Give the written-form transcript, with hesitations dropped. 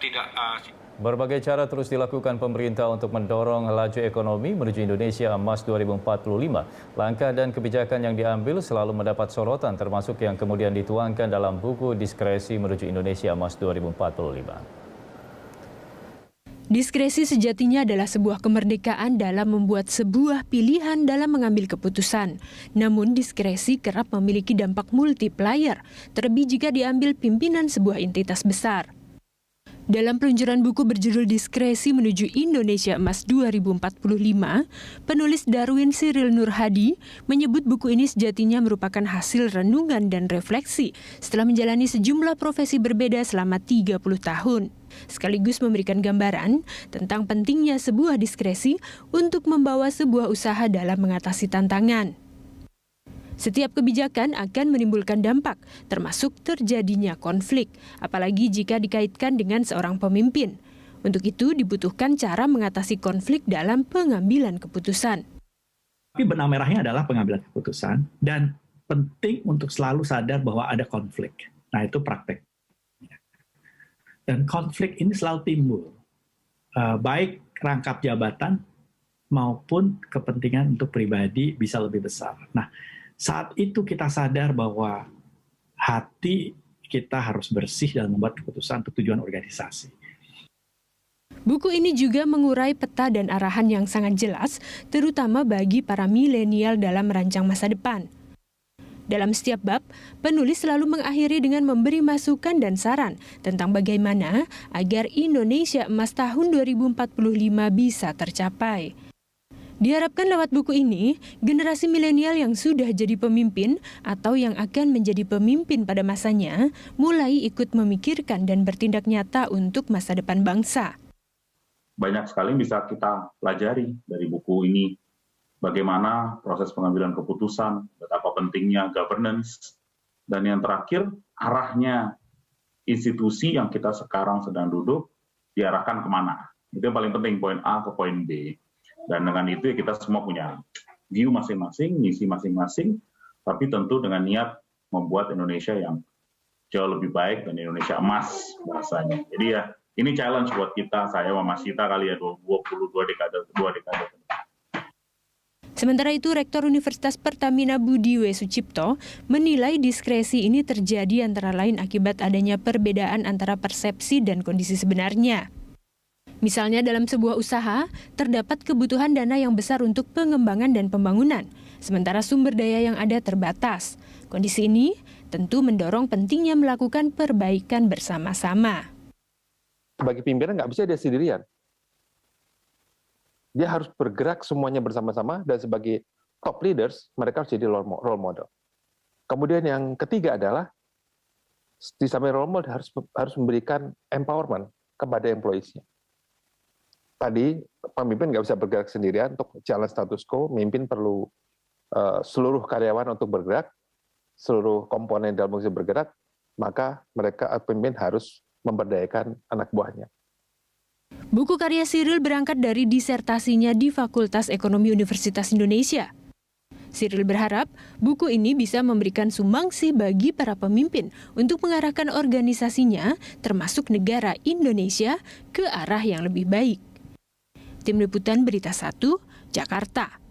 tidak. Berbagai cara terus dilakukan pemerintah untuk mendorong laju ekonomi menuju Indonesia Emas 2045. Langkah dan kebijakan yang diambil selalu mendapat sorotan, termasuk yang kemudian dituangkan dalam buku Diskresi Menuju Indonesia Emas 2045. Diskresi sejatinya adalah sebuah kemerdekaan dalam membuat sebuah pilihan dalam mengambil keputusan. Namun diskresi kerap memiliki dampak multiplier, terlebih jika diambil pimpinan sebuah entitas besar. Dalam peluncuran buku berjudul Diskresi Menuju Indonesia Emas 2045, penulis Darwin Cyril Nurhadi menyebut buku ini sejatinya merupakan hasil renungan dan refleksi setelah menjalani sejumlah profesi berbeda selama 30 tahun. Sekaligus memberikan gambaran tentang pentingnya sebuah diskresi untuk membawa sebuah usaha dalam mengatasi tantangan. Setiap kebijakan akan menimbulkan dampak, termasuk terjadinya konflik, apalagi jika dikaitkan dengan seorang pemimpin. Untuk itu dibutuhkan cara mengatasi konflik dalam pengambilan keputusan. Tapi benang merahnya adalah pengambilan keputusan dan penting untuk selalu sadar bahwa ada konflik. Nah, itu praktek. Dan konflik ini selalu timbul, baik rangkap jabatan maupun kepentingan untuk pribadi bisa lebih besar. Nah, saat itu kita sadar bahwa hati kita harus bersih dalam membuat keputusan untuk tujuan organisasi. Buku ini juga mengurai peta dan arahan yang sangat jelas, terutama bagi para milenial dalam merancang masa depan. Dalam setiap bab, penulis selalu mengakhiri dengan memberi masukan dan saran tentang bagaimana agar Indonesia Emas tahun 2045 bisa tercapai. Diharapkan lewat buku ini, generasi milenial yang sudah jadi pemimpin atau yang akan menjadi pemimpin pada masanya mulai ikut memikirkan dan bertindak nyata untuk masa depan bangsa. Banyak sekali bisa kita pelajari dari buku ini. Bagaimana proses pengambilan keputusan, betapa pentingnya governance, dan yang terakhir, arahnya institusi yang kita sekarang sedang duduk diarahkan kemana. Itu yang paling penting, poin A ke poin B. Dan dengan itu ya kita semua punya view masing-masing, misi masing-masing, tapi tentu dengan niat membuat Indonesia yang jauh lebih baik dan Indonesia emas bahasanya. Jadi ya ini challenge buat kita, saya sama Mas Sita kali ya 22 dekade. Sementara itu, Rektor Universitas Pertamina Budi W. Sucipto menilai diskresi ini terjadi antara lain akibat adanya perbedaan antara persepsi dan kondisi sebenarnya. Misalnya dalam sebuah usaha, terdapat kebutuhan dana yang besar untuk pengembangan dan pembangunan, sementara sumber daya yang ada terbatas. Kondisi ini tentu mendorong pentingnya melakukan perbaikan bersama-sama. Sebagai pimpinan nggak bisa dia sendirian. Dia harus bergerak semuanya bersama-sama, dan sebagai top leaders, mereka harus jadi role model. Kemudian yang ketiga adalah, di samping role model harus memberikan empowerment kepada employees-nya. Tadi, pemimpin nggak bisa bergerak sendirian untuk jalan status quo, pemimpin perlu seluruh karyawan untuk bergerak, seluruh komponen dalam organisasi bergerak, maka pemimpin harus memberdayakan anak buahnya. Buku karya Cyril berangkat dari disertasinya di Fakultas Ekonomi Universitas Indonesia. Cyril berharap buku ini bisa memberikan sumbangsi bagi para pemimpin untuk mengarahkan organisasinya, termasuk negara Indonesia, ke arah yang lebih baik. Tim Liputan Berita 1, Jakarta.